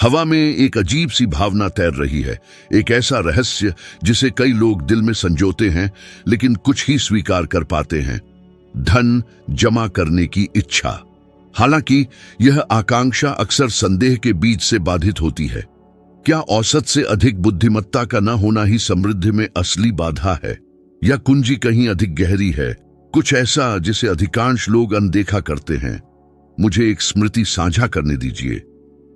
हवा में एक अजीब सी भावना तैर रही है, एक ऐसा रहस्य जिसे कई लोग दिल में संजोते हैं लेकिन कुछ ही स्वीकार कर पाते हैं। धन जमा करने की इच्छा। हालांकि यह आकांक्षा अक्सर संदेह के बीच से बाधित होती है। क्या औसत से अधिक बुद्धिमत्ता का न होना ही समृद्धि में असली बाधा है, या कुंजी कहीं अधिक गहरी है, कुछ ऐसा जिसे अधिकांश लोग अनदेखा करते हैं? मुझे एक स्मृति साझा करने दीजिए।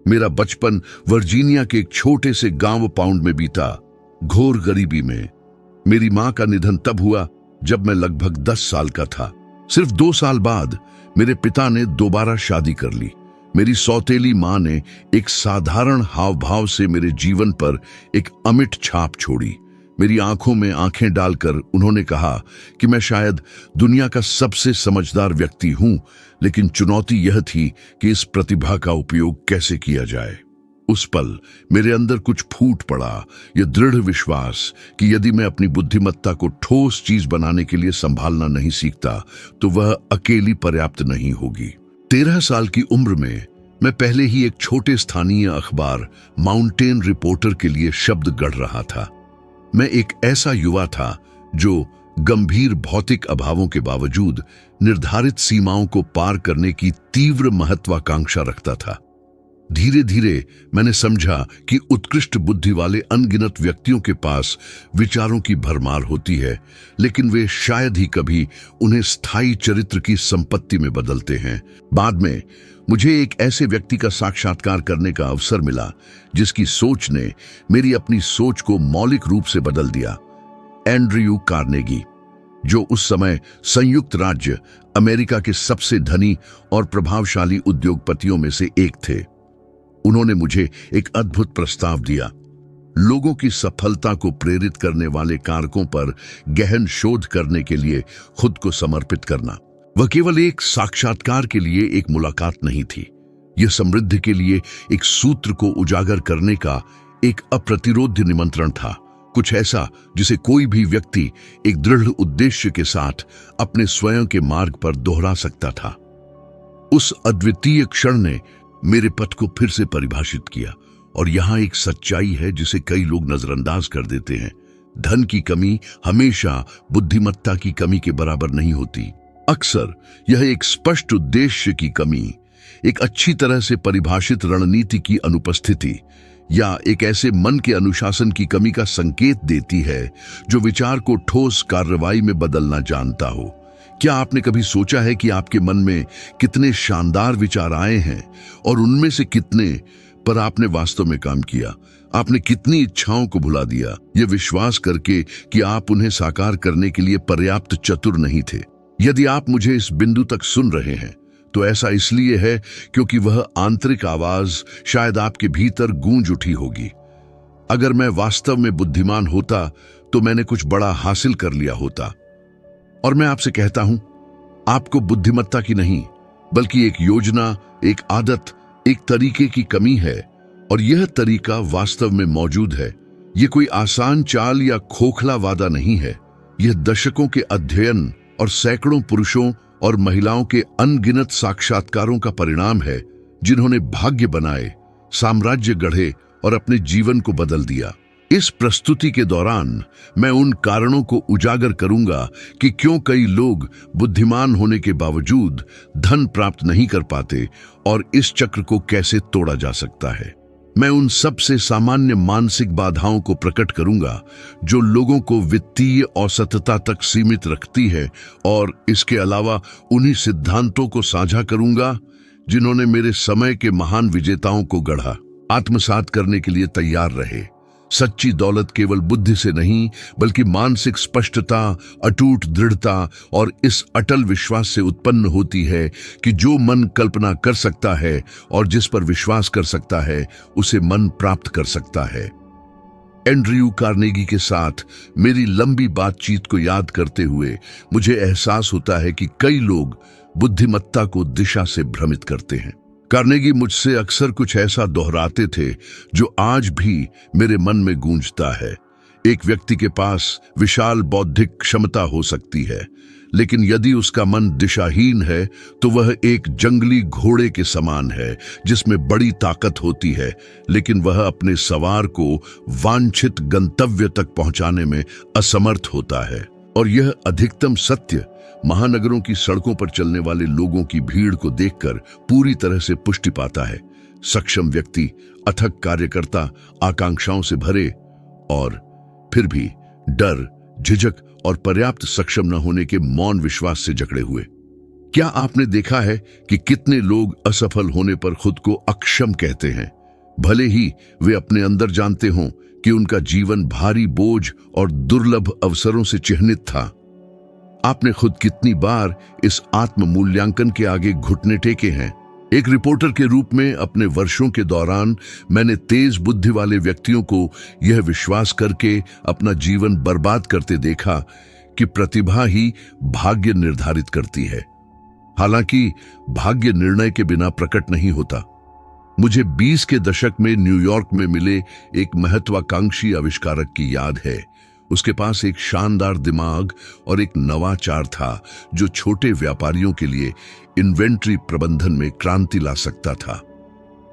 मेरा बचपन वर्जीनिया के एक छोटे से गांव पाउंड में बीता, घोर गरीबी में। मेरी मां का निधन तब हुआ जब मैं लगभग 10 साल का था। सिर्फ 2 साल बाद मेरे पिता ने दोबारा शादी कर ली। मेरी सौतेली मां ने एक साधारण हाव भाव से मेरे जीवन पर एक अमिट छाप छोड़ी। मेरी आंखों में आंखें डालकर उन्होंने कहा कि मैं शायद दुनिया का सबसे समझदार व्यक्ति हूं, लेकिन चुनौती यह थी कि इस प्रतिभा का उपयोग कैसे किया जाए। उस पल मेरे अंदर कुछ फूट पड़ा, यह दृढ़ विश्वास कि यदि मैं अपनी बुद्धिमत्ता को ठोस चीज बनाने के लिए संभालना नहीं सीखता तो वह अकेली पर्याप्त नहीं होगी। 13 साल की उम्र में मैं पहले ही एक छोटे स्थानीय अखबार माउंटेन रिपोर्टर के लिए शब्द गढ़ रहा था। मैं एक ऐसा युवा था जो गंभीर भौतिक अभावों के बावजूद निर्धारित सीमाओं को पार करने की तीव्र महत्वाकांक्षा रखता था। धीरे धीरे मैंने समझा कि उत्कृष्ट बुद्धि वाले अनगिनत व्यक्तियों के पास विचारों की भरमार होती है, लेकिन वे शायद ही कभी उन्हें स्थायी चरित्र की संपत्ति में बदलते हैं। बाद में मुझे एक ऐसे व्यक्ति का साक्षात्कार करने का अवसर मिला जिसकी सोच ने मेरी अपनी सोच को मौलिक रूप से बदल दिया। एंड्रयू कार्नेगी, जो उस समय संयुक्त राज्य अमेरिका के सबसे धनी और प्रभावशाली उद्योगपतियों में से एक थे। उन्होंने मुझे एक अद्भुत प्रस्ताव दिया, लोगों की सफलता को प्रेरित करने वाले कारकों पर गहन शोध करने के लिए खुद को समर्पित करना। वह केवल एक साक्षात्कार के लिए एक मुलाकात नहीं थी, यह समृद्धि के लिए एक सूत्र को उजागर करने का एक अप्रतिरोध्य निमंत्रण था। कुछ ऐसा जिसे कोई भी व्यक्ति एक दृढ़ उद्देश्य के साथ अपने स्वयं के मार्ग पर दोहरा सकता था। उस अद्वितीय क्षण ने मेरे पथ को फिर से परिभाषित किया। और यहाँ एक सच्चाई है जिसे कई लोग नजरअंदाज कर देते हैं। धन की कमी हमेशा बुद्धिमत्ता की कमी के बराबर नहीं होती। अक्सर यह एक स्पष्ट उद्देश्य की कमी, एक अच्छी तरह से परिभाषित रणनीति की अनुपस्थिति, या एक ऐसे मन के अनुशासन की कमी का संकेत देती है जो विचार को ठोस कार्रवाई में बदलना जानता हो। क्या आपने कभी सोचा है कि आपके मन में कितने शानदार विचार आए हैं और उनमें से कितने पर आपने वास्तव में काम किया? आपने कितनी इच्छाओं को भुला दिया, यह विश्वास करके कि आप उन्हें साकार करने के लिए पर्याप्त चतुर नहीं थे। यदि आप मुझे इस बिंदु तक सुन रहे हैं तो ऐसा इसलिए है क्योंकि वह आंतरिक आवाज शायद आपके भीतर गूंज उठी होगी। अगर मैं वास्तव में बुद्धिमान होता तो मैंने कुछ बड़ा हासिल कर लिया होता। और मैं आपसे कहता हूं, आपको बुद्धिमत्ता की नहीं बल्कि एक योजना, एक आदत, एक तरीके की कमी है, और यह तरीका वास्तव में मौजूद है। यह कोई आसान चाल या खोखला वादा नहीं है। यह दशकों के अध्ययन और सैकड़ों पुरुषों और महिलाओं के अनगिनत साक्षात्कारों का परिणाम है, जिन्होंने भाग्य बनाए, साम्राज्य गढ़े और अपने जीवन को बदल दिया। इस प्रस्तुति के दौरान मैं उन कारणों को उजागर करूंगा कि क्यों कई लोग बुद्धिमान होने के बावजूद धन प्राप्त नहीं कर पाते और इस चक्र को कैसे तोड़ा जा सकता है। मैं उन सबसे सामान्य मानसिक बाधाओं को प्रकट करूंगा जो लोगों को वित्तीय औसतता तक सीमित रखती है, और इसके अलावा उन्हीं सिद्धांतों को साझा करूंगा जिन्होंने मेरे समय के महान विजेताओं को गढ़ा। आत्मसात करने के लिए तैयार रहे। सच्ची दौलत केवल बुद्धि से नहीं बल्कि मानसिक स्पष्टता, अटूट दृढ़ता और इस अटल विश्वास से उत्पन्न होती है कि जो मन कल्पना कर सकता है और जिस पर विश्वास कर सकता है उसे मन प्राप्त कर सकता है। एंड्रयू कार्नेगी के साथ मेरी लंबी बातचीत को याद करते हुए मुझे एहसास होता है कि कई लोग बुद्धिमत्ता को दिशा से भ्रमित करते हैं। कार्नेगी मुझसे अक्सर कुछ ऐसा दोहराते थे जो आज भी मेरे मन में गूंजता है। एक व्यक्ति के पास विशाल बौद्धिक क्षमता हो सकती है, लेकिन यदि उसका मन दिशाहीन है तो वह एक जंगली घोड़े के समान है जिसमें बड़ी ताकत होती है, लेकिन वह अपने सवार को वांछित गंतव्य तक पहुंचाने में असमर्थ होता है। और यह अधिकतम सत्य महानगरों की सड़कों पर चलने वाले लोगों की भीड़ को देखकर पूरी तरह से पुष्टि पाता है। सक्षम व्यक्ति, अथक कार्यकर्ता, आकांक्षाओं से भरे और फिर भी डर, झिझक और पर्याप्त सक्षम न होने के मौन विश्वास से जकड़े हुए। क्या आपने देखा है कि कितने लोग असफल होने पर खुद को अक्षम कहते हैं, भले ही वे अपने अंदर जानते हों कि उनका जीवन भारी बोझ और दुर्लभ अवसरों से चिह्नित था। आपने खुद कितनी बार इस आत्म मूल्यांकन के आगे घुटने टेके हैं? एक रिपोर्टर के रूप में अपने वर्षों के दौरान मैंने तेज बुद्धि वाले व्यक्तियों को यह विश्वास करके अपना जीवन बर्बाद करते देखा कि प्रतिभा ही भाग्य निर्धारित करती है। हालांकि भाग्य निर्णय के बिना प्रकट नहीं होता। मुझे 20 के दशक में न्यूयॉर्क में मिले एक महत्वाकांक्षी आविष्कारक की याद है। उसके पास एक शानदार दिमाग और एक नवाचार था जो छोटे व्यापारियों के लिए इन्वेंट्री प्रबंधन में क्रांति ला सकता था।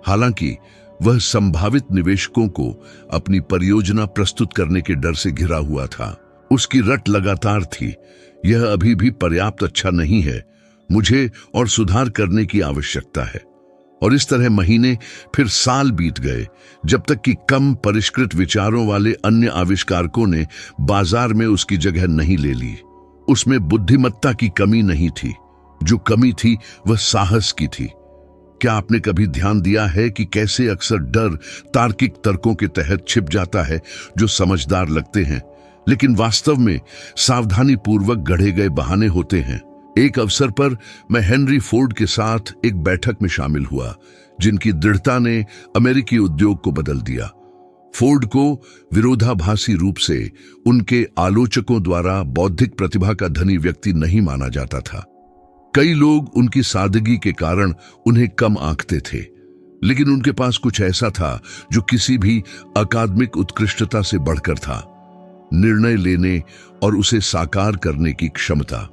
हालांकि वह संभावित निवेशकों को अपनी परियोजना प्रस्तुत करने के डर से घिरा हुआ था। उसकी रट लगातार थी, यह अभी भी पर्याप्त अच्छा नहीं है, मुझे और सुधार करने की आवश्यकता है। और इस तरह महीने फिर साल बीत गए, जब तक कि कम परिष्कृत विचारों वाले अन्य आविष्कारकों ने बाजार में उसकी जगह नहीं ले ली। उसमें बुद्धिमत्ता की कमी नहीं थी, जो कमी थी वह साहस की थी। क्या आपने कभी ध्यान दिया है कि कैसे अक्सर डर तार्किक तर्कों के तहत छिप जाता है जो समझदार लगते हैं, लेकिन वास्तव में सावधानी पूर्वक गढ़े गए बहाने होते हैं। एक अवसर पर मैं हेनरी फोर्ड के साथ एक बैठक में शामिल हुआ, जिनकी दृढ़ता ने अमेरिकी उद्योग को बदल दिया। फोर्ड को विरोधाभासी रूप से उनके आलोचकों द्वारा बौद्धिक प्रतिभा का धनी व्यक्ति नहीं माना जाता था। कई लोग उनकी सादगी के कारण उन्हें कम आंकते थे, लेकिन उनके पास कुछ ऐसा था जो किसी भी अकादमिक उत्कृष्टता से बढ़कर था: निर्णय लेने और उसे साकार करने की क्षमता।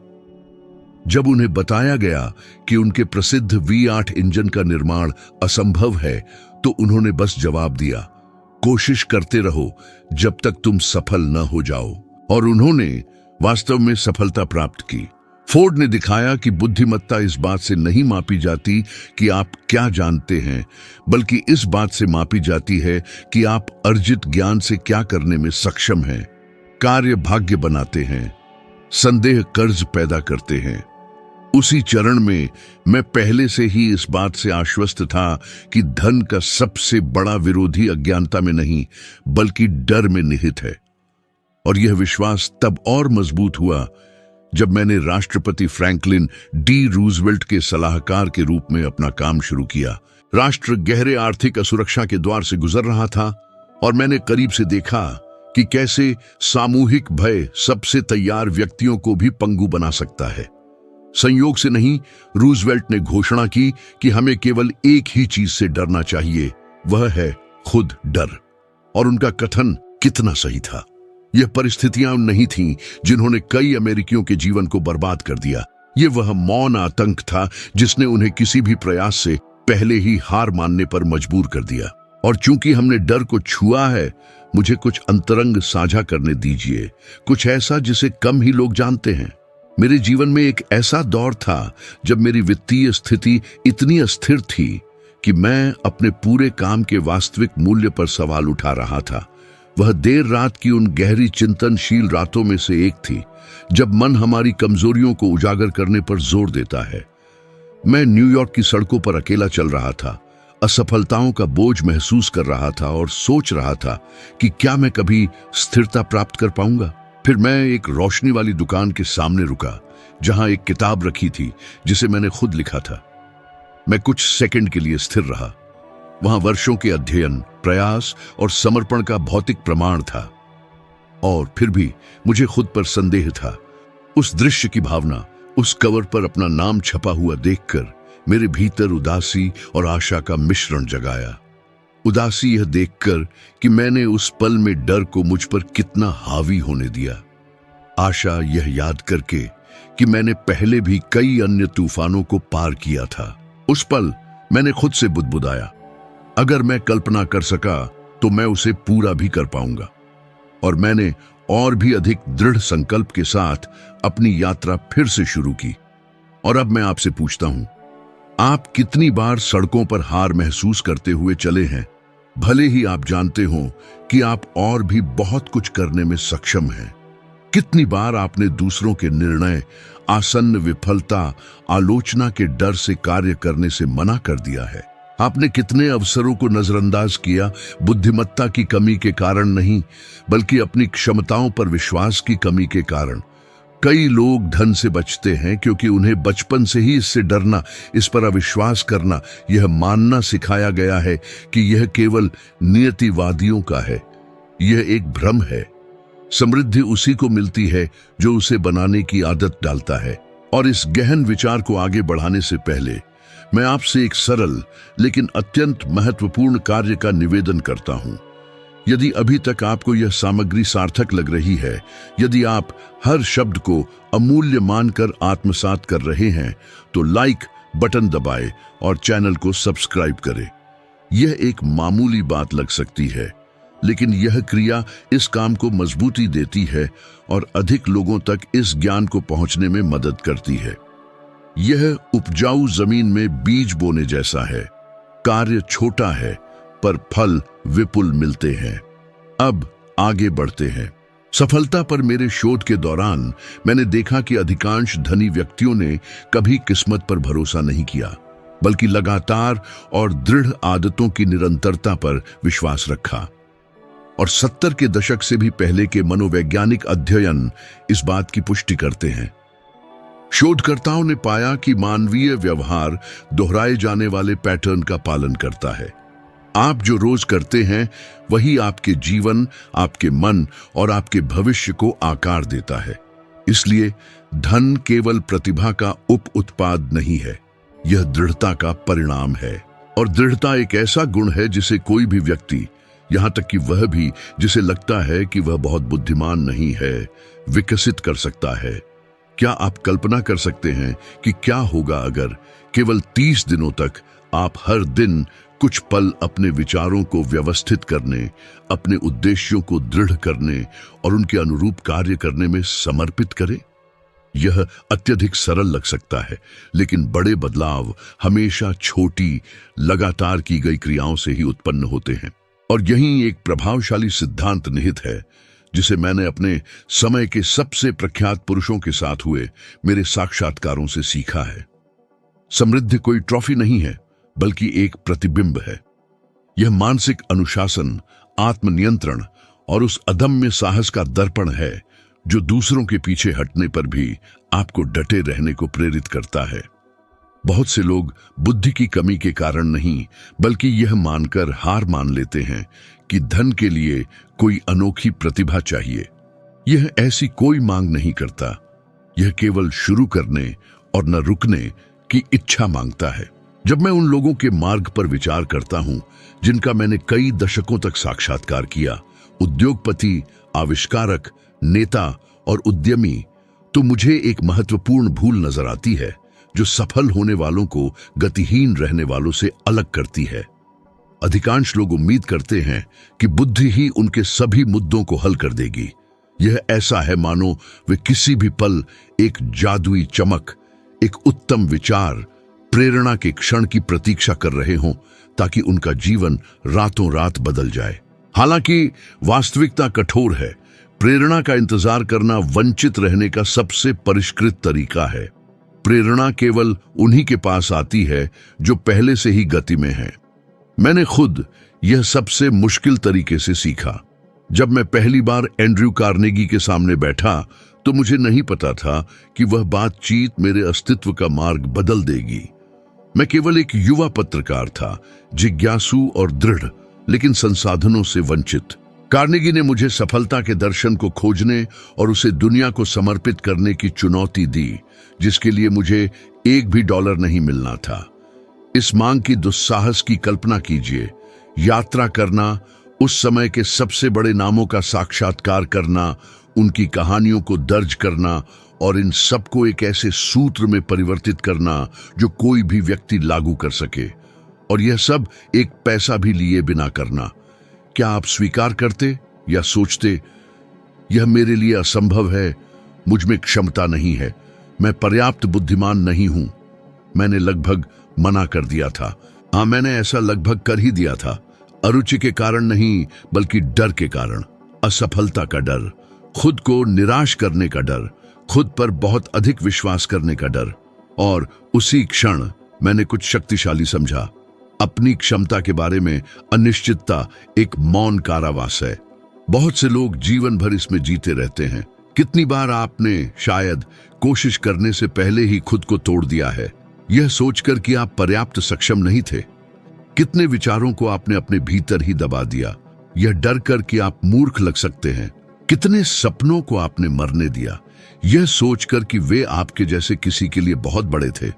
जब उन्हें बताया गया कि उनके प्रसिद्ध V8 इंजन का निर्माण असंभव है, तो उन्होंने बस जवाब दिया, कोशिश करते रहो जब तक तुम सफल न हो जाओ। और उन्होंने वास्तव में सफलता प्राप्त की। फोर्ड ने दिखाया कि बुद्धिमत्ता इस बात से नहीं मापी जाती कि आप क्या जानते हैं, बल्कि इस बात से मापी जाती है कि आप अर्जित ज्ञान से क्या करने में सक्षम हैं। कार्य भाग्य बनाते हैं, संदेह कर्ज पैदा करते हैं। उसी चरण में मैं पहले से ही इस बात से आश्वस्त था कि धन का सबसे बड़ा विरोधी अज्ञानता में नहीं, बल्कि डर में निहित है। और यह विश्वास तब और मजबूत हुआ जब मैंने राष्ट्रपति फ्रैंकलिन डी रूजवेल्ट के सलाहकार के रूप में अपना काम शुरू किया। राष्ट्र गहरे आर्थिक असुरक्षा के द्वार से गुजर रहा था और मैंने करीब से देखा कि कैसे सामूहिक भय सबसे तैयार व्यक्तियों को भी पंगु बना सकता है। संयोग से नहीं, रूजवेल्ट ने घोषणा की कि हमें केवल एक ही चीज से डरना चाहिए, वह है खुद डर। और उनका कथन कितना सही था। यह परिस्थितियां नहीं थीं जिन्होंने कई अमेरिकियों के जीवन को बर्बाद कर दिया। यह वह मौन आतंक था जिसने उन्हें किसी भी प्रयास से पहले ही हार मानने पर मजबूर कर दिया। और चूंकि हमने डर को छुआ है, मुझे कुछ अंतरंग साझा करने दीजिए, कुछ ऐसा जिसे कम ही लोग जानते हैं। मेरे जीवन में एक ऐसा दौर था जब मेरी वित्तीय स्थिति इतनी अस्थिर थी कि मैं अपने पूरे काम के वास्तविक मूल्य पर सवाल उठा रहा था। वह देर रात की उन गहरी चिंतनशील रातों में से एक थी जब मन हमारी कमजोरियों को उजागर करने पर जोर देता है। मैं न्यूयॉर्क की सड़कों पर अकेला चल रहा था, असफलताओं का बोझ महसूस कर रहा था और सोच रहा था कि क्या मैं कभी स्थिरता प्राप्त कर पाऊंगा। फिर मैं एक रोशनी वाली दुकान के सामने रुका जहां एक किताब रखी थी जिसे मैंने खुद लिखा था। मैं कुछ सेकंड के लिए स्थिर रहा। वहां वर्षों के अध्ययन, प्रयास और समर्पण का भौतिक प्रमाण था। और फिर भी मुझे खुद पर संदेह था। उस दृश्य की भावना, उस कवर पर अपना नाम छपा हुआ देखकर मेरे भीतर उदासी और आशा का मिश्रण जगाया। उदासी यह देखकर कि मैंने उस पल में डर को मुझ पर कितना हावी होने दिया। आशा यह याद करके कि मैंने पहले भी कई अन्य तूफानों को पार किया था। उस पल मैंने खुद से बुदबुदाया, अगर मैं कल्पना कर सका तो मैं उसे पूरा भी कर पाऊंगा। और मैंने और भी अधिक दृढ़ संकल्प के साथ अपनी यात्रा फिर से शुरू की। और अब मैं आपसे पूछता हूं, आप कितनी बार सड़कों पर हार महसूस करते हुए चले हैं, भले ही आप जानते हो कि आप और भी बहुत कुछ करने में सक्षम हैं? कितनी बार आपने दूसरों के निर्णय, आसन्न विफलता, आलोचना के डर से कार्य करने से मना कर दिया है? आपने कितने अवसरों को नजरअंदाज किया, बुद्धिमत्ता की कमी के कारण नहीं, बल्कि अपनी क्षमताओं पर विश्वास की कमी के कारण? कई लोग धन से बचते हैं क्योंकि उन्हें बचपन से ही इससे डरना, इस पर अविश्वास करना, यह मानना सिखाया गया है कि यह केवल नियतिवादियों का है। यह एक भ्रम है। समृद्धि उसी को मिलती है जो उसे बनाने की आदत डालता है। और इस गहन विचार को आगे बढ़ाने से पहले मैं आपसे एक सरल लेकिन अत्यंत महत्वपूर्ण कार्य का निवेदन करता हूं। यदि अभी तक आपको यह सामग्री सार्थक लग रही है, यदि आप हर शब्द को अमूल्य मानकर आत्मसात कर रहे हैं, तो लाइक बटन दबाएं और चैनल को सब्सक्राइब करें। यह एक मामूली बात लग सकती है, लेकिन यह क्रिया इस काम को मजबूती देती है और अधिक लोगों तक इस ज्ञान को पहुंचने में मदद करती है। यह उपजाऊ जमीन में बीज बोने जैसा है। कार्य छोटा है पर फल विपुल मिलते हैं। अब आगे बढ़ते हैं। सफलता पर मेरे शोध के दौरान मैंने देखा कि अधिकांश धनी व्यक्तियों ने कभी किस्मत पर भरोसा नहीं किया, बल्कि लगातार और दृढ़ आदतों की निरंतरता पर विश्वास रखा। और 70 के दशक से भी पहले के मनोवैज्ञानिक अध्ययन इस बात की पुष्टि करते हैं। शोधकर्ताओं ने पाया कि मानवीय व्यवहार दोहराए जाने वाले पैटर्न का पालन करता है। आप जो रोज करते हैं वही आपके जीवन, आपके मन और आपके भविष्य को आकार देता है। इसलिए धन केवल प्रतिभा का उप उत्पाद नहीं है, यह दृढ़ता का परिणाम है। और दृढ़ता एक ऐसा गुण है जिसे कोई भी व्यक्ति, यहां तक कि वह भी जिसे लगता है कि वह बहुत बुद्धिमान नहीं है, विकसित कर सकता है। क्या आप कल्पना कर सकते हैं कि क्या होगा अगर केवल 30 दिनों तक आप हर दिन कुछ पल अपने विचारों को व्यवस्थित करने, अपने उद्देश्यों को दृढ़ करने और उनके अनुरूप कार्य करने में समर्पित करें? यह अत्यधिक सरल लग सकता है, लेकिन बड़े बदलाव हमेशा छोटी, लगातार की गई क्रियाओं से ही उत्पन्न होते हैं। और यही एक प्रभावशाली सिद्धांत निहित है जिसे मैंने अपने समय के सबसे प्रख्यात पुरुषों के साथ हुए मेरे साक्षात्कारों से सीखा है। समृद्धि कोई ट्रॉफी नहीं है, बल्कि एक प्रतिबिंब है। यह मानसिक अनुशासन, आत्मनियंत्रण और उस अदम्य साहस का दर्पण है जो दूसरों के पीछे हटने पर भी आपको डटे रहने को प्रेरित करता है। बहुत से लोग बुद्धि की कमी के कारण नहीं, बल्कि यह मानकर हार मान लेते हैं कि धन के लिए कोई अनोखी प्रतिभा चाहिए। यह ऐसी कोई मांग नहीं करता, यह केवल शुरू करने और न रुकने की इच्छा मांगता है। जब मैं उन लोगों के मार्ग पर विचार करता हूं जिनका मैंने कई दशकों तक साक्षात्कार किया, उद्योगपति, आविष्कारक, नेता और उद्यमी, तो मुझे एक महत्वपूर्ण भूल नजर आती है जो सफल होने वालों को गतिहीन रहने वालों से अलग करती है। अधिकांश लोग उम्मीद करते हैं कि बुद्धि ही उनके सभी मुद्दों को हल कर देगी। यह ऐसा है मानो वे किसी भी पल एक जादुई चमक, एक उत्तम विचार, प्रेरणा के क्षण की प्रतीक्षा कर रहे हों ताकि उनका जीवन रातों रात बदल जाए। हालांकि वास्तविकता कठोर है। प्रेरणा का इंतजार करना वंचित रहने का सबसे परिष्कृत तरीका है। प्रेरणा केवल उन्हीं के पास आती है जो पहले से ही गति में है। मैंने खुद यह सबसे मुश्किल तरीके से सीखा। जब मैं पहली बार एंड्रयू कार्नेगी के सामने बैठा तो मुझे नहीं पता था कि वह बातचीत मेरे अस्तित्व का मार्ग बदल देगी। मैं केवल एक युवा पत्रकार था, जिज्ञासु और दृढ़, लेकिन संसाधनों से वंचित। कार्नेगी ने मुझे सफलता के दर्शन को खोजने और उसे दुनिया को समर्पित करने की चुनौती दी, जिसके लिए मुझे $1 भी नहीं मिलना था। इस मांग की दुस्साहस की कल्पना कीजिए। यात्रा करना, उस समय के सबसे बड़े नामों का साक्षात्कार करना, उनकी कहानियों को दर्ज करना और इन सबको एक ऐसे सूत्र में परिवर्तित करना जो कोई भी व्यक्ति लागू कर सके, और यह सब एक पैसा भी लिए बिना करना। क्या आप स्वीकार करते या सोचते, यह मेरे लिए असंभव है, मुझ में क्षमता नहीं है, मैं पर्याप्त बुद्धिमान नहीं हूं? मैंने लगभग मना कर दिया था। हाँ, मैंने ऐसा लगभग कर ही दिया था। अरुचि के कारण नहीं, बल्कि डर के कारण। असफलता का डर, खुद को निराश करने का डर, खुद पर बहुत अधिक विश्वास करने का डर। और उसी क्षण मैंने कुछ शक्तिशाली समझा। अपनी क्षमता के बारे में अनिश्चितता एक मौन कारावास है। बहुत से लोग जीवन भर इसमें जीते रहते हैं। कितनी बार आपने शायद कोशिश करने से पहले ही खुद को तोड़ दिया है, यह सोचकर कि आप पर्याप्त सक्षम नहीं थे। कितने विचारों को आपने अपने भीतर ही दबा दिया, यह डर कर कि आप मूर्ख लग सकते हैं। कितने सपनों को आपने मरने दिया, यह सोचकर कि वे आपके जैसे किसी के लिए बहुत बड़े थे।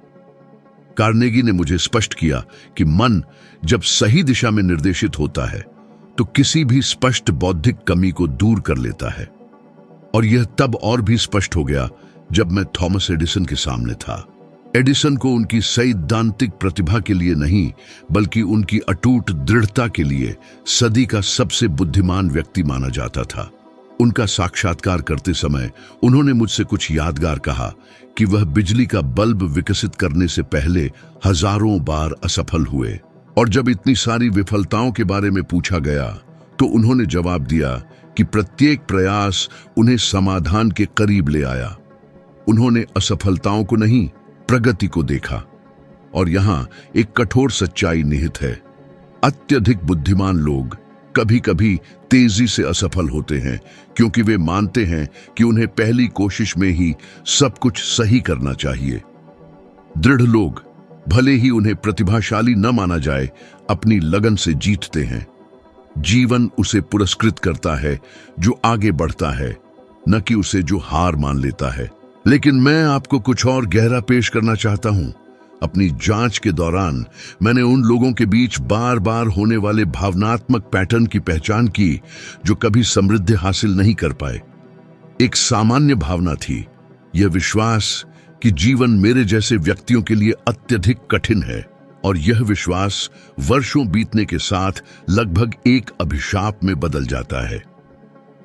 कार्नेगी ने मुझे स्पष्ट किया कि मन जब सही दिशा में निर्देशित होता है तो किसी भी स्पष्ट बौद्धिक कमी को दूर कर लेता है। और यह तब और भी स्पष्ट हो गया जब मैं थॉमस एडिसन के सामने था। एडिसन को उनकी सैद्धांतिक प्रतिभा के लिए नहीं, बल्कि उनकी अटूट दृढ़ता के लिए सदी का सबसे बुद्धिमान व्यक्ति माना जाता था। उनका साक्षात्कार करते समय उन्होंने मुझसे कुछ यादगार कहा कि वह बिजली का बल्ब विकसित करने से पहले हजारों बार असफल हुए, और जब इतनी सारी विफलताओं के बारे में पूछा गया तो उन्होंने जवाब दिया कि प्रत्येक प्रयास उन्हें समाधान के करीब ले आया। उन्होंने असफलताओं को नहीं, प्रगति को देखा। और यहां एक कठोर सच्चाई निहित है। अत्यधिक बुद्धिमान लोग कभी कभी तेजी से असफल होते हैं, क्योंकि वे मानते हैं कि उन्हें पहली कोशिश में ही सब कुछ सही करना चाहिए। दृढ़ लोग, भले ही उन्हें प्रतिभाशाली न माना जाए, अपनी लगन से जीतते हैं। जीवन उसे पुरस्कृत करता है जो आगे बढ़ता है, न कि उसे जो हार मान लेता है। लेकिन मैं आपको कुछ और गहरा पेश करना चाहता हूं। अपनी जांच के दौरान मैंने उन लोगों के बीच बार बार होने वाले भावनात्मक पैटर्न की पहचान की जो कभी समृद्धि हासिल नहीं कर पाए। एक सामान्य भावना थी, यह विश्वास कि जीवन मेरे जैसे व्यक्तियों के लिए अत्यधिक कठिन है, और यह विश्वास वर्षों बीतने के साथ लगभग एक अभिशाप में बदल जाता है।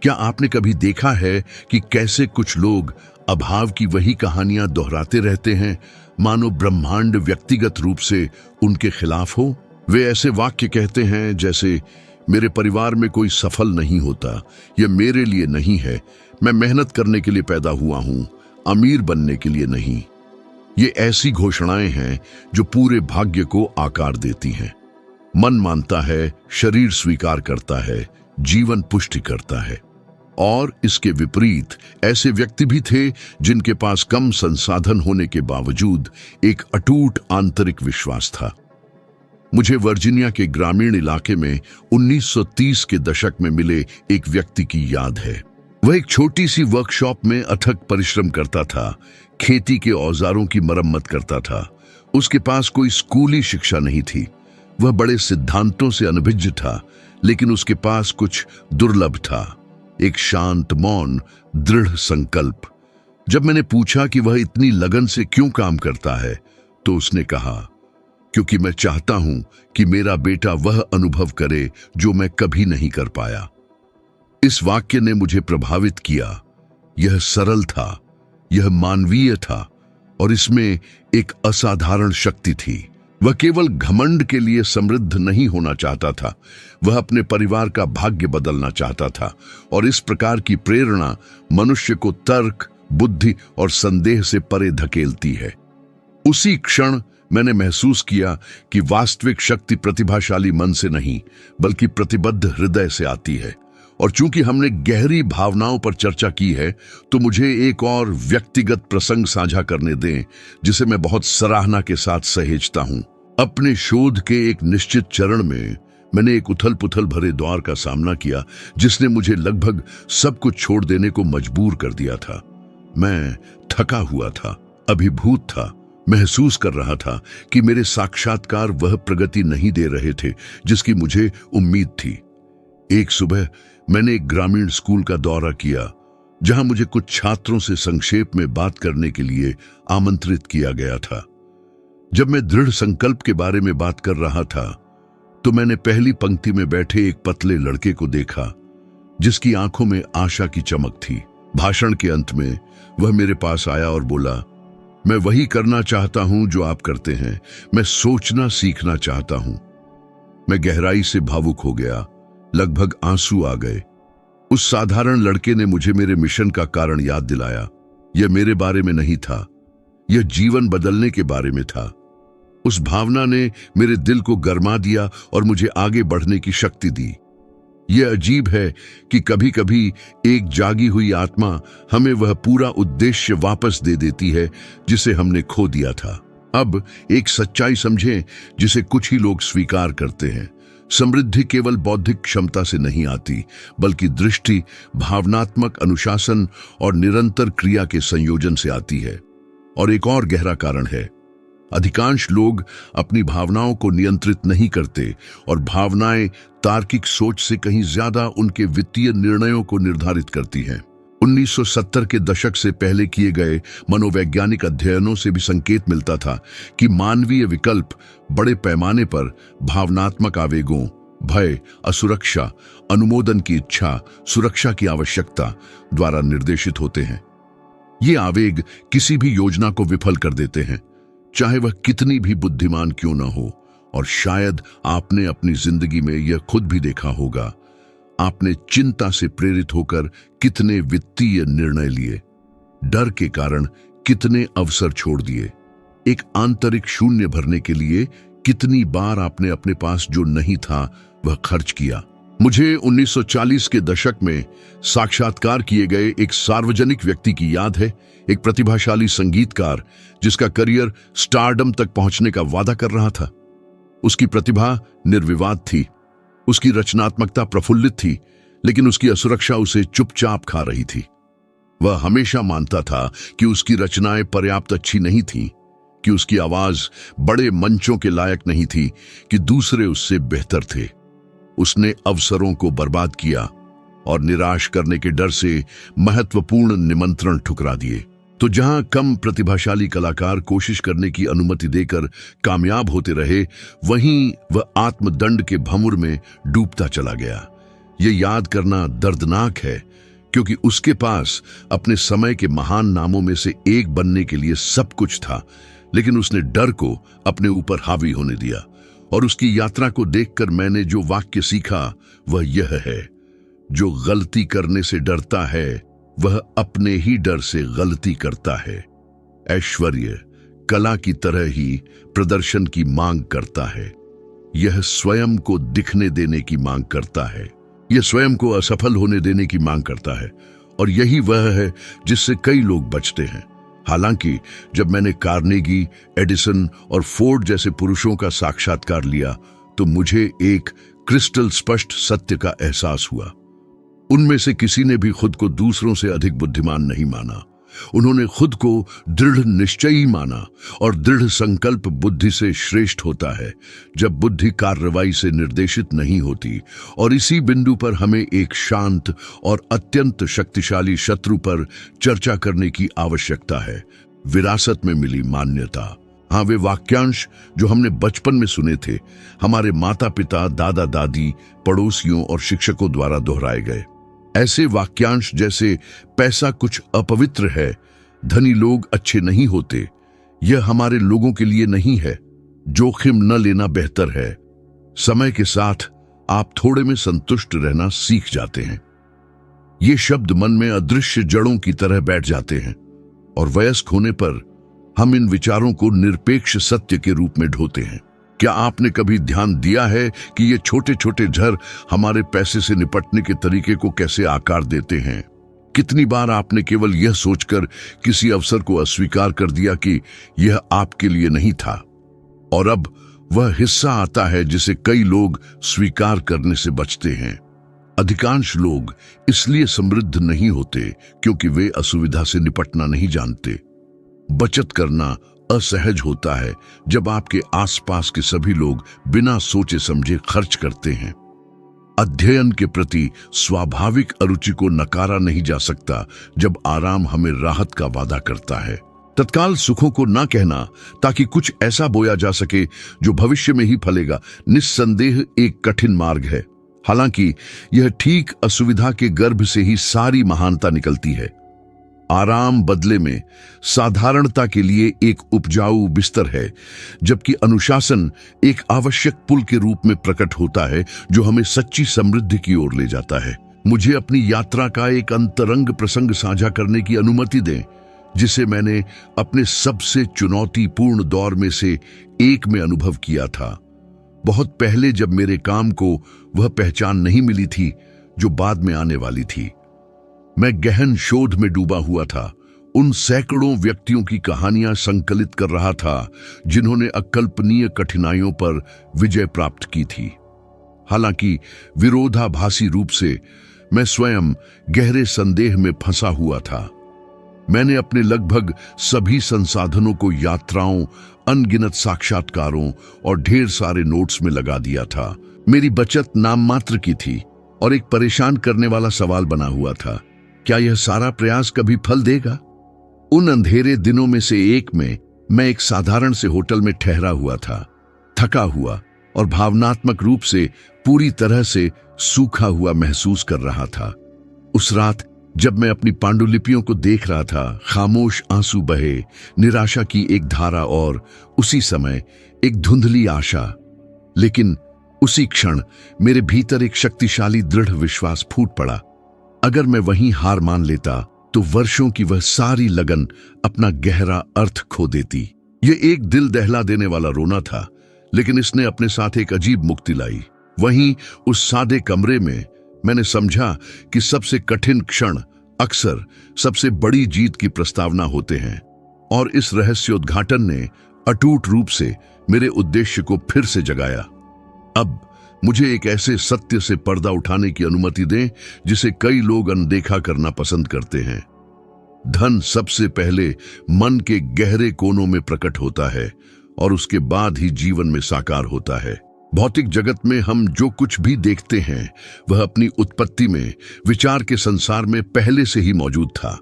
क्या आपने कभी देखा है कि कैसे कुछ लोग अभाव की वही कहानियां दोहराते रहते हैं, मानो ब्रह्मांड व्यक्तिगत रूप से उनके खिलाफ हो? वे ऐसे वाक्य कहते हैं जैसे, मेरे परिवार में कोई सफल नहीं होता, यह मेरे लिए नहीं है, मैं मेहनत करने के लिए पैदा हुआ हूं, अमीर बनने के लिए नहीं। ये ऐसी घोषणाएं हैं जो पूरे भाग्य को आकार देती हैं। मन मानता है, शरीर स्वीकार करता है, जीवन पुष्टि करता है। और इसके विपरीत ऐसे व्यक्ति भी थे जिनके पास कम संसाधन होने के बावजूद एक अटूट आंतरिक विश्वास था। मुझे वर्जीनिया के ग्रामीण इलाके में 1930 के दशक में मिले एक व्यक्ति की याद है। वह एक छोटी सी वर्कशॉप में अथक परिश्रम करता था, खेती के औजारों की मरम्मत करता था। उसके पास कोई स्कूली शिक्षा नहीं थी। वह बड़े सिद्धांतों से अनभिज्ञ था, लेकिन उसके पास कुछ दुर्लभ था, एक शांत, मौन, दृढ़ संकल्प। जब मैंने पूछा कि वह इतनी लगन से क्यों काम करता है, तो उसने कहा, क्योंकि मैं चाहता हूं कि मेरा बेटा वह अनुभव करे जो मैं कभी नहीं कर पाया। इस वाक्य ने मुझे प्रभावित किया। यह सरल था, यह मानवीय था, और इसमें एक असाधारण शक्ति थी। वह केवल घमंड के लिए समृद्ध नहीं होना चाहता था, वह अपने परिवार का भाग्य बदलना चाहता था। और इस प्रकार की प्रेरणा मनुष्य को तर्क, बुद्धि और संदेह से परे धकेलती है। उसी क्षण मैंने महसूस किया कि वास्तविक शक्ति प्रतिभाशाली मन से नहीं, बल्कि प्रतिबद्ध हृदय से आती है। और चूंकि हमने गहरी भावनाओं पर चर्चा की है, तो मुझे एक और व्यक्तिगत प्रसंग साझा करने दें जिसे मैं बहुत सराहना के साथ सहेजता हूं। अपने शोध के एक निश्चित चरण में मैंने एक उथल पुथल भरे दौर का सामना किया जिसने मुझे लगभग सब कुछ छोड़ देने को मजबूर कर दिया था। मैं थका हुआ था, अभिभूत था महसूस कर रहा था कि मेरे साक्षात्कार वह प्रगति नहीं दे रहे थे जिसकी मुझे उम्मीद थी। एक सुबह मैंने एक ग्रामीण स्कूल का दौरा किया, जहां मुझे कुछ छात्रों से संक्षेप में बात करने के लिए आमंत्रित किया गया था। जब मैं दृढ़ संकल्प के बारे में बात कर रहा था, तो मैंने पहली पंक्ति में बैठे एक पतले लड़के को देखा, जिसकी आंखों में आशा की चमक थी। भाषण के अंत में वह मेरे पास आया और बोला, मैं वही करना चाहता हूं जो आप करते हैं। मैं सोचना सीखना चाहता हूं। मैं गहराई से भावुक हो गया, लगभग आंसू आ गए। उस साधारण लड़के ने मुझे मेरे मिशन का कारण याद दिलाया। यह मेरे बारे में नहीं था, यह जीवन बदलने के बारे में था। उस भावना ने मेरे दिल को गरमा दिया और मुझे आगे बढ़ने की शक्ति दी। यह अजीब है कि कभी कभी एक जागी हुई आत्मा हमें वह पूरा उद्देश्य वापस दे देती है जिसे हमने खो दिया था। अब एक सच्चाई समझें जिसे कुछ ही लोग स्वीकार करते हैं। समृद्धि केवल बौद्धिक क्षमता से नहीं आती, बल्कि दृष्टि, भावनात्मक अनुशासन और निरंतर क्रिया के संयोजन से आती है। और एक और गहरा कारण है, अधिकांश लोग अपनी भावनाओं को नियंत्रित नहीं करते और भावनाएं तार्किक सोच से कहीं ज्यादा उनके वित्तीय निर्णयों को निर्धारित करती हैं। 1970 के दशक से पहले किए गए मनोवैज्ञानिक अध्ययनों से भी संकेत मिलता था कि मानवीय विकल्प बड़े पैमाने पर भावनात्मक आवेगों, भय, असुरक्षा, अनुमोदन की इच्छा, सुरक्षा की आवश्यकता द्वारा निर्देशित होते हैं। ये आवेग किसी भी योजना को विफल कर देते हैं, चाहे वह कितनी भी बुद्धिमान क्यों न हो। और शायद आपने अपनी जिंदगी में यह खुद भी देखा होगा। आपने चिंता से प्रेरित होकर कितने वित्तीय निर्णय लिए, डर के कारण कितने अवसर छोड़ दिए, एक आंतरिक शून्य भरने के लिए कितनी बार आपने अपने पास जो नहीं था वह खर्च किया। मुझे 1940 के दशक में साक्षात्कार किए गए एक सार्वजनिक व्यक्ति की याद है, एक प्रतिभाशाली संगीतकार जिसका करियर स्टारडम तक पहुंचने का वादा कर रहा था। उसकी प्रतिभा निर्विवाद थी, उसकी रचनात्मकता प्रफुल्लित थी, लेकिन उसकी असुरक्षा उसे चुपचाप खा रही थी। वह हमेशा मानता था कि उसकी रचनाएं पर्याप्त अच्छी नहीं थीं, कि उसकी आवाज बड़े मंचों के लायक नहीं थी, कि दूसरे उससे बेहतर थे। उसने अवसरों को बर्बाद किया और निराश करने के डर से महत्वपूर्ण निमंत्रण ठुकरा दिए। तो जहां कम प्रतिभाशाली कलाकार कोशिश करने की अनुमति देकर कामयाब होते रहे, वहीं वह आत्मदंड के भंवर में डूबता चला गया। यह याद करना दर्दनाक है, क्योंकि उसके पास अपने समय के महान नामों में से एक बनने के लिए सब कुछ था, लेकिन उसने डर को अपने ऊपर हावी होने दिया। और उसकी यात्रा को देखकर मैंने जो वाक्य सीखा वह यह है, जो गलती करने से डरता है वह अपने ही डर से गलती करता है। ऐश्वर्य कला की तरह ही प्रदर्शन की मांग करता है। यह स्वयं को दिखने देने की मांग करता है, यह स्वयं को असफल होने देने की मांग करता है। और यही वह है जिससे कई लोग बचते हैं। हालांकि जब मैंने कार्नेगी, एडिसन और फोर्ड जैसे पुरुषों का साक्षात्कार लिया, तो मुझे एक क्रिस्टल स्पष्ट सत्य का एहसास हुआ। उनमें से किसी ने भी खुद को दूसरों से अधिक बुद्धिमान नहीं माना। उन्होंने खुद को दृढ़ निश्चयी माना, और दृढ़ संकल्प बुद्धि से श्रेष्ठ होता है जब बुद्धि कार्रवाई से निर्देशित नहीं होती। और इसी बिंदु पर हमें एक शांत और अत्यंत शक्तिशाली शत्रु पर चर्चा करने की आवश्यकता है, विरासत में मिली मान्यता। हाँ, वे वाक्यांश जो हमने बचपन में सुने थे, हमारे माता पिता, दादा दादी, पड़ोसियों और शिक्षकों द्वारा दोहराए गए। ऐसे वाक्यांश जैसे पैसा कुछ अपवित्र है, धनी लोग अच्छे नहीं होते, यह हमारे लोगों के लिए नहीं है, जोखिम न लेना बेहतर है। समय के साथ आप थोड़े में संतुष्ट रहना सीख जाते हैं। ये शब्द मन में अदृश्य जड़ों की तरह बैठ जाते हैं, और वयस्क होने पर हम इन विचारों को निरपेक्ष सत्य के रूप में ढोते हैं। क्या आपने कभी ध्यान दिया है कि ये छोटे छोटे झर हमारे पैसे से निपटने के तरीके को कैसे आकार देते हैं? कितनी बार आपने केवल यह सोचकर किसी अवसर को अस्वीकार कर दिया कि यह आपके लिए नहीं था, और अब वह हिस्सा आता है जिसे कई लोग स्वीकार करने से बचते हैं। अधिकांश लोग इसलिए समृद्ध नहीं होते क्योंकि वे असुविधा से निपटना नहीं जानते। बचत करना असहज होता है जब आपके आसपास के सभी लोग बिना सोचे समझे खर्च करते हैं। अध्ययन के प्रति स्वाभाविक अरुचि को नकारा नहीं जा सकता जब आराम हमें राहत का वादा करता है। तत्काल सुखों को ना कहना ताकि कुछ ऐसा बोया जा सके जो भविष्य में ही फलेगा, निस्संदेह एक कठिन मार्ग है। हालांकि यह ठीक असुविधा के गर्भ से ही सारी महानता निकलती है। आराम बदले में साधारणता के लिए एक उपजाऊ बिस्तर है, जबकि अनुशासन एक आवश्यक पुल के रूप में प्रकट होता है जो हमें सच्ची समृद्धि की ओर ले जाता है। मुझे अपनी यात्रा का एक अंतरंग प्रसंग साझा करने की अनुमति दें, जिसे मैंने अपने सबसे चुनौतीपूर्ण दौर में से एक में अनुभव किया था। बहुत पहले, जब मेरे काम को वह पहचान नहीं मिली थी जो बाद में आने वाली थी। मैं गहन शोध में डूबा हुआ था, उन सैकड़ों व्यक्तियों की कहानियां संकलित कर रहा था जिन्होंने अकल्पनीय कठिनाइयों पर विजय प्राप्त की थी। हालांकि विरोधाभासी रूप से मैं स्वयं गहरे संदेह में फंसा हुआ था। मैंने अपने लगभग सभी संसाधनों को यात्राओं, अनगिनत साक्षात्कारों और ढेर सारे नोट्स में लगा दिया था। मेरी बचत नाम मात्र की थी और एक परेशान करने वाला सवाल बना हुआ था, क्या यह सारा प्रयास कभी फल देगा? उन अंधेरे दिनों में से एक में मैं एक साधारण से होटल में ठहरा हुआ था, थका हुआ और भावनात्मक रूप से पूरी तरह से सूखा हुआ महसूस कर रहा था। उस रात जब मैं अपनी पांडुलिपियों को देख रहा था, खामोश आंसू बहे, निराशा की एक धारा और उसी समय एक धुंधली आशा। लेकिन उसी क्षण मेरे भीतर एक शक्तिशाली दृढ़ विश्वास फूट पड़ा। अगर मैं वहीं हार मान लेता तो वर्षों की वह सारी लगन अपना गहरा अर्थ खो देती। यह एक दिल दहला देने वाला रोना था, लेकिन इसने अपने साथ एक अजीब मुक्ति लाई। वहीं उस सादे कमरे में मैंने समझा कि सबसे कठिन क्षण अक्सर सबसे बड़ी जीत की प्रस्तावना होते हैं, और इस रहस्योद्घाटन ने अटूट रूप से मेरे उद्देश्य को फिर से जगाया। अब मुझे एक ऐसे सत्य से पर्दा उठाने की अनुमति दें जिसे कई लोग अनदेखा करना पसंद करते हैं। धन सबसे पहले मन के गहरे कोनों में प्रकट होता है और उसके बाद ही जीवन में साकार होता है। भौतिक जगत में हम जो कुछ भी देखते हैं वह अपनी उत्पत्ति में विचार के संसार में पहले से ही मौजूद था।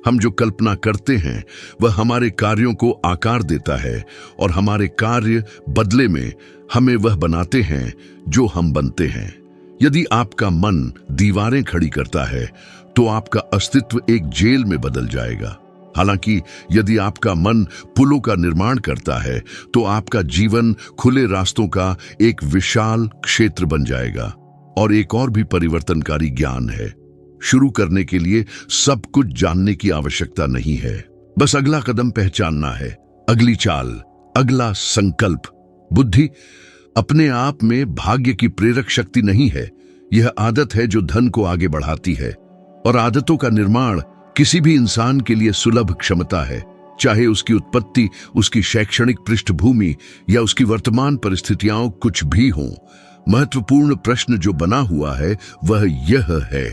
हम जो कल्पना करते हैं वह हमारे कार्यों को आकार देता है, और हमारे कार्य बदले में हमें वह बनाते हैं जो हम बनते हैं। यदि आपका मन दीवारें खड़ी करता है तो आपका अस्तित्व एक जेल में बदल जाएगा। हालांकि यदि आपका मन पुलों का निर्माण करता है तो आपका जीवन खुले रास्तों का एक विशाल क्षेत्र बन जाएगा। और एक और भी परिवर्तनकारी ज्ञान है, शुरू करने के लिए सब कुछ जानने की आवश्यकता नहीं है, बस अगला कदम पहचानना है, अगली चाल, अगला संकल्प। बुद्धि अपने आप में भाग्य की प्रेरक शक्ति नहीं है, यह आदत है जो धन को आगे बढ़ाती है। और आदतों का निर्माण किसी भी इंसान के लिए सुलभ क्षमता है, चाहे उसकी उत्पत्ति, उसकी शैक्षणिक पृष्ठभूमि या उसकी वर्तमान परिस्थितियां कुछ भी हों। महत्वपूर्ण प्रश्न जो बना हुआ है वह यह है,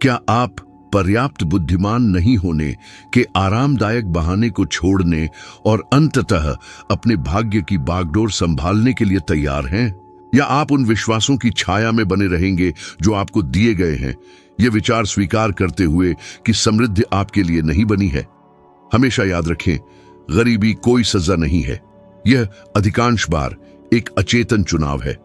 क्या आप पर्याप्त बुद्धिमान नहीं होने के आरामदायक बहाने को छोड़ने और अंततः अपने भाग्य की बागडोर संभालने के लिए तैयार हैं? या आप उन विश्वासों की छाया में बने रहेंगे जो आपको दिए गए हैं, ये विचार स्वीकार करते हुए कि समृद्धि आपके लिए नहीं बनी है? हमेशा याद रखें, गरीबी कोई सजा नहीं है, यह अधिकांश बार एक अचेतन चुनाव है।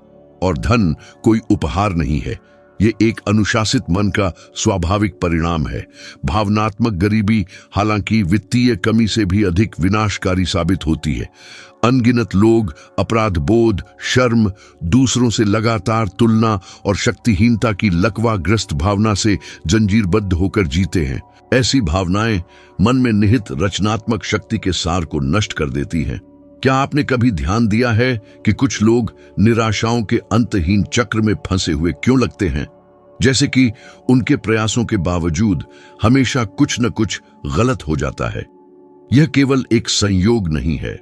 और धन कोई उपहार नहीं है, ये एक अनुशासित मन का स्वाभाविक परिणाम है। भावनात्मक गरीबी हालांकि वित्तीय कमी से भी अधिक विनाशकारी साबित होती है। अनगिनत लोग अपराध बोध, शर्म, दूसरों से लगातार तुलना और शक्तिहीनता की लकवाग्रस्त भावना से जंजीरबद्ध होकर जीते हैं। ऐसी भावनाएं मन में निहित रचनात्मक शक्ति के सार को नष्ट कर देती हैं। क्या आपने कभी ध्यान दिया है कि कुछ लोग निराशाओं के अंतहीन चक्र में फंसे हुए क्यों लगते हैं? जैसे कि उनके प्रयासों के बावजूद हमेशा कुछ न कुछ गलत हो जाता है। यह केवल एक संयोग नहीं है,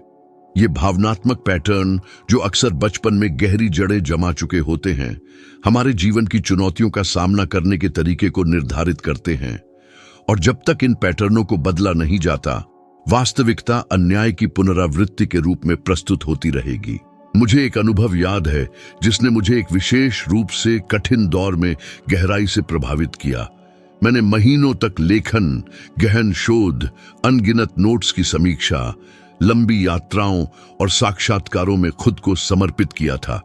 ये भावनात्मक पैटर्न जो अक्सर बचपन में गहरी जड़ें जमा चुके होते हैं, हमारे जीवन की चुनौतियों का सामना करने के तरीके को निर्धारित करते हैं। और जब तक इन पैटर्नों को बदला नहीं जाता, वास्तविकता अन्याय की पुनरावृत्ति के रूप में प्रस्तुत होती रहेगी। मुझे एक अनुभव याद है जिसने मुझे एक विशेष रूप से कठिन दौर में गहराई से प्रभावित किया। मैंने महीनों तक लेखन, गहन शोध, अनगिनत नोट्स की समीक्षा, लंबी यात्राओं और साक्षात्कारों में खुद को समर्पित किया था।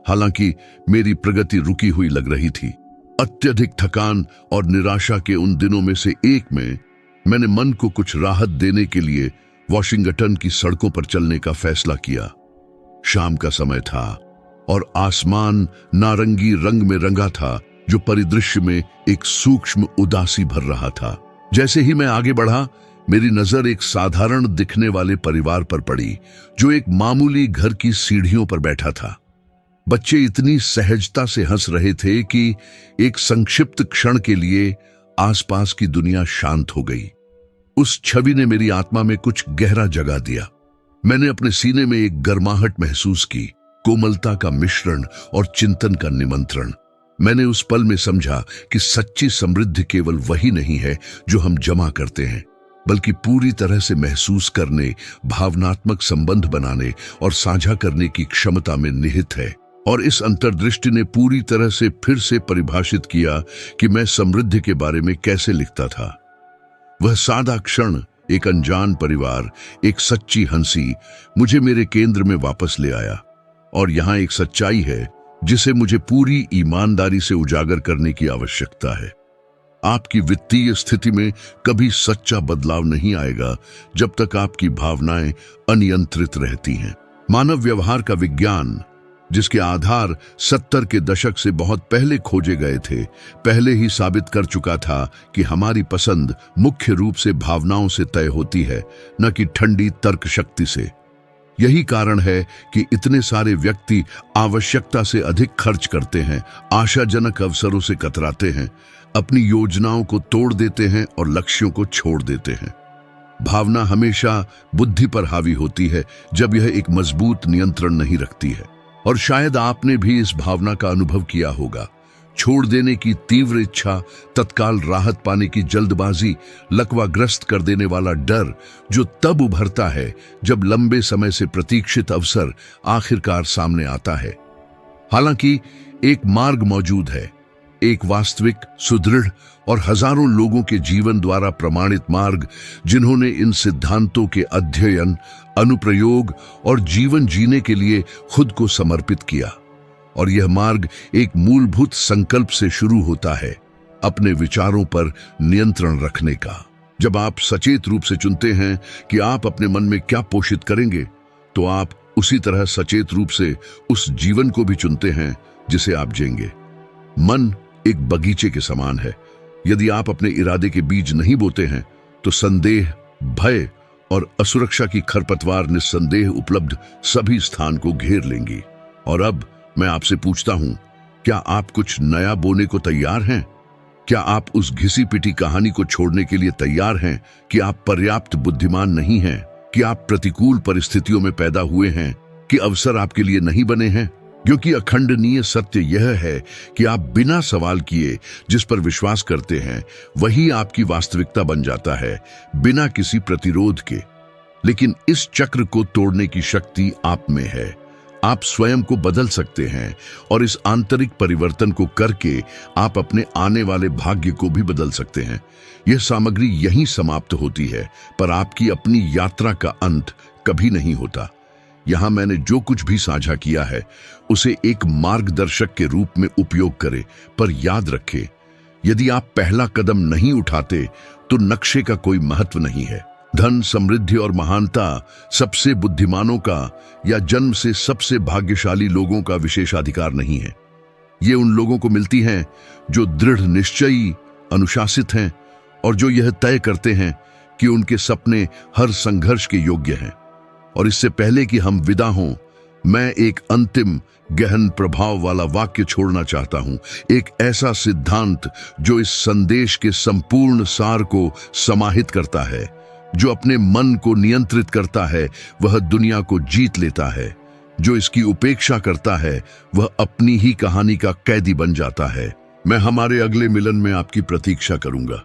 हालांकि मेरी प्रगति रुकी हुई लग रही थी। अत्यधिक थकान और निराशा के उन दिनों में से एक में मैंने मन को कुछ राहत देने के लिए वॉशिंगटन की सड़कों पर चलने का फैसला किया। शाम का समय था और आसमान नारंगी रंग में रंगा था, जो परिदृश्य में एक सूक्ष्म उदासी भर रहा था। जैसे ही मैं आगे बढ़ा, मेरी नजर एक साधारण दिखने वाले परिवार पर पड़ी, जो एक मामूली घर की सीढ़ियों पर बैठा था। बच्चे इतनी सहजता से हंस रहे थे कि एक संक्षिप्त क्षण के लिए आसपास की दुनिया शांत हो गई। उस छवि ने मेरी आत्मा में कुछ गहरा जगा दिया। मैंने अपने सीने में एक गर्माहट महसूस की, कोमलता का मिश्रण और चिंतन का निमंत्रण। मैंने उस पल में समझा कि सच्ची समृद्धि केवल वही नहीं है जो हम जमा करते हैं, बल्कि पूरी तरह से महसूस करने, भावनात्मक संबंध बनाने और साझा करने की क्षमता में निहित है। और इस अंतर्दृष्टि ने पूरी तरह से फिर से परिभाषित किया कि मैं समृद्धि के बारे में कैसे लिखता था। वह सादा क्षण, एक अनजान परिवार, एक सच्ची हंसी मुझे मेरे केंद्र में वापस ले आया। और यहाँ एक सच्चाई है जिसे मुझे पूरी ईमानदारी से उजागर करने की आवश्यकता है। आपकी वित्तीय स्थिति में कभी सच्चा बदलाव नहीं आएगा जब तक आपकी भावनाएं अनियंत्रित रहती हैं। मानव व्यवहार का विज्ञान, जिसके आधार 70 के दशक से बहुत पहले खोजे गए थे, पहले ही साबित कर चुका था कि हमारी पसंद मुख्य रूप से भावनाओं से तय होती है, न कि ठंडी तर्क शक्ति से। यही कारण है कि इतने सारे व्यक्ति आवश्यकता से अधिक खर्च करते हैं, आशाजनक अवसरों से कतराते हैं, अपनी योजनाओं को तोड़ देते हैं और लक्ष्यों को छोड़ देते हैं। भावना हमेशा बुद्धि पर हावी होती है जब यह एक मजबूत नियंत्रण नहीं रखती है। और शायद आपने भी इस भावना का अनुभव किया होगा। छोड़ देने की तीव्र इच्छा, तत्काल राहत पाने की जल्दबाजी, लकवाग्रस्त कर देने वाला डर, जो तब उभरता है जब लंबे समय से प्रतीक्षित अवसर आखिरकार सामने आता है। हालांकि एक मार्ग मौजूद है, एक वास्तविक, सुदृढ़ और हजारों लोगों के जीवन द्वारा प्रमाणित मार्ग, जिन्होंने इन सिद्धांतों के अध्ययन, अनुप्रयोग और जीवन जीने के लिए खुद को समर्पित किया। और यह मार्ग एक मूलभूत संकल्प से शुरू होता है, अपने विचारों पर नियंत्रण रखने का। जब आप सचेत रूप से चुनते हैं कि आप अपने मन में क्या पोषित करेंगे, तो आप उसी तरह सचेत रूप से उस जीवन को भी चुनते हैं जिसे आप जिएंगे। मन एक बगीचे के समान है। यदि आप अपने इरादे के बीज नहीं बोते हैं, तो संदेह, भय और असुरक्षा की खरपतवार निस्संदेह उपलब्ध सभी स्थान को घेर लेंगी। और अब मैं आपसे पूछता हूं, क्या आप कुछ नया बोने को तैयार हैं? क्या आप उस घिसी पिटी कहानी को छोड़ने के लिए तैयार हैं कि आप पर्याप्त बुद्धिमान नहीं हैं, कि आप प्रतिकूल परिस्थितियों में पैदा हुए हैं, कि अवसर आपके लिए नहीं बने हैं? क्योंकि अखंडनीय सत्य यह है कि आप बिना सवाल किए जिस पर विश्वास करते हैं, वही आपकी वास्तविकता बन जाता है, बिना किसी प्रतिरोध के। लेकिन इस चक्र को तोड़ने की शक्ति आप में है। आप स्वयं को बदल सकते हैं और इस आंतरिक परिवर्तन को करके आप अपने आने वाले भाग्य को भी बदल सकते हैं। यह सामग्री यहीं समाप्त होती है, पर आपकी अपनी यात्रा का अंत कभी नहीं होता। यहां मैंने जो कुछ भी साझा किया है, उसे एक मार्गदर्शक के रूप में उपयोग करें, पर याद रखें, यदि आप पहला कदम नहीं उठाते तो नक्शे का कोई महत्व नहीं है। धन, समृद्धि और महानता सबसे बुद्धिमानों का या जन्म से सबसे भाग्यशाली लोगों का विशेषाधिकार नहीं है। ये उन लोगों को मिलती हैं जो दृढ़ निश्चयी, अनुशासित हैं और जो यह तय करते हैं कि उनके सपने हर संघर्ष के योग्य हैं। और इससे पहले कि हम विदा हों, मैं एक अंतिम गहन प्रभाव वाला वाक्य छोड़ना चाहता हूं, एक ऐसा सिद्धांत जो इस संदेश के संपूर्ण सार को समाहित करता है। जो अपने मन को नियंत्रित करता है, वह दुनिया को जीत लेता है। जो इसकी उपेक्षा करता है, वह अपनी ही कहानी का कैदी बन जाता है। मैं हमारे अगले मिलन में आपकी प्रतीक्षा करूंगा।